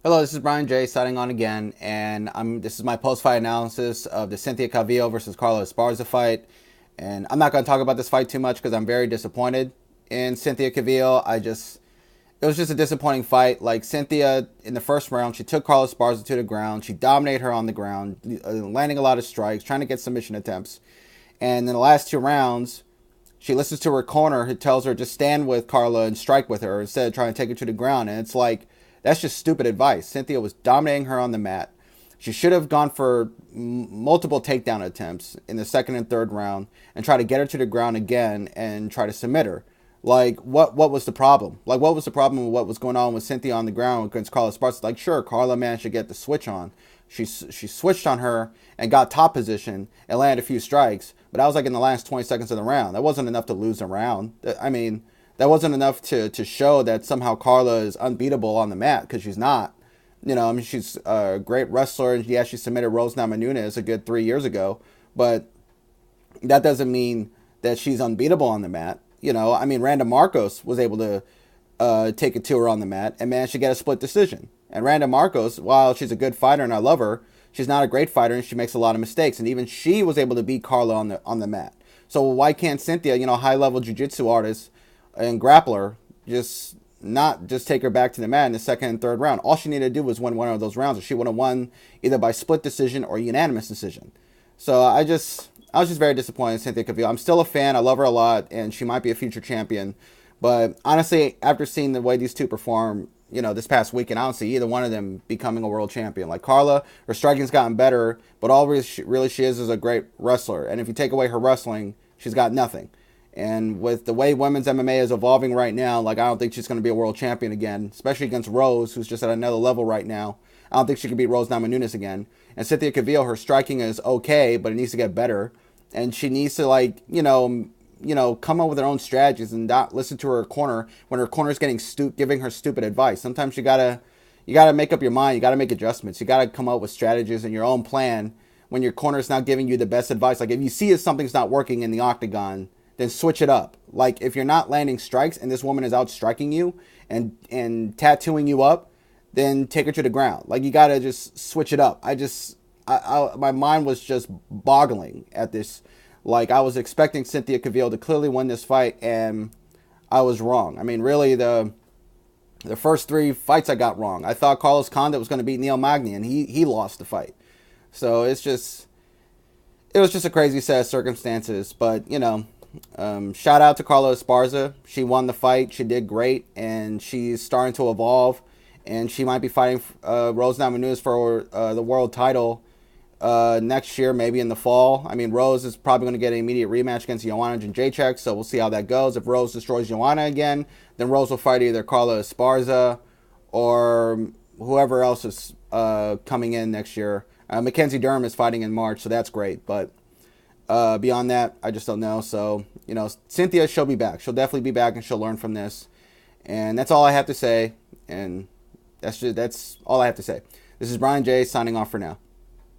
Hello, this is Brian J. signing on again, and this is my post-fight analysis of the Cynthia Calvillo versus Carla Esparza fight. And I'm not going to talk about this fight too much because I'm very disappointed in Cynthia Calvillo. It was just a disappointing fight. Like, Cynthia, in the first round, she took Carla Esparza to the ground. She dominated her on the ground, landing a lot of strikes, trying to get submission attempts. And in the last two rounds, she listens to her corner who tells her just stand with Carla and strike with her instead of trying to take her to the ground. And it's like, that's just stupid advice. Cynthia was dominating her on the mat. She should have gone for multiple takedown attempts in the second and third round and try to get her to the ground again and try to submit her. Like, what was the problem? Like, what was the problem with what was going on with Cynthia on the ground against Carla Esparza? Like, sure, Carla managed to get the switch on. She switched on her and got top position and landed a few strikes, but that was like in the last 20 seconds of the round. That wasn't enough to lose the round. I mean, that wasn't enough to show that somehow Carla is unbeatable on the mat, because she's not. You know, I mean, she's a great wrestler, and yeah, she submitted Rose Namajunas a good 3 years ago, but that doesn't mean that she's unbeatable on the mat. You know, I mean, Randa Marcos was able to take it to her on the mat and managed to get a split decision. And Randa Marcos, while she's a good fighter and I love her, she's not a great fighter and she makes a lot of mistakes. And even she was able to beat Carla on the mat. So why can't Cynthia, you know, high-level jiu-jitsu artist and grappler, just not just take her back to the mat in the second and third round? All she needed to do was win one of those rounds, or she would have won either by split decision or unanimous decision. So I was just very disappointed in Cynthia Calvillo. I'm still a fan. I love her a lot, and she might be a future champion. But honestly, after seeing the way these two perform, you know, this past weekend, I don't see either one of them becoming a world champion. Like, Carla, her striking's gotten better, but all really she is a great wrestler. And if you take away her wrestling, she's got nothing. And with the way women's MMA is evolving right now, like, I don't think she's going to be a world champion again, especially against Rose, who's just at another level right now. I don't think she can beat Rose Namajunas again. And Cynthia Calvillo, her striking is okay, but it needs to get better. And she needs to, like, you know, come up with her own strategies and not listen to her corner when her corner's giving her stupid advice. Sometimes you gotta make up your mind. You gotta make adjustments. You gotta come up with strategies and your own plan when your corner's not giving you the best advice. Like, if you see if something's not working in the octagon, then switch it up. Like, if you're not landing strikes and this woman is out striking you and tattooing you up, then take her to the ground. Like, you gotta just switch it up. My mind was just boggling at this. Like, I was expecting Cynthia Calvillo to clearly win this fight, and I was wrong. I mean, really, the first three fights I got wrong. I thought Carlos Condit was going to beat Neil Magny, and he lost the fight. So it was just a crazy set of circumstances. But, you know, shout out to Carla Esparza. She won the fight. She did great, and she's starting to evolve. And she might be fighting Rose Namajunas for the world title next year, maybe in the fall. I mean, Rose is probably going to get an immediate rematch against Joanna Jędrzejczyk, so we'll see how that goes. If Rose destroys Joanna again, then Rose will fight either Carla Esparza or whoever else is coming in next year. Mackenzie Durham is fighting in March, so that's great. But beyond that, I just don't know. So, you know, Cynthia, she'll be back. She'll definitely be back, and she'll learn from this. And that's all I have to say. And that's all I have to say. This is Brian J. signing off for now.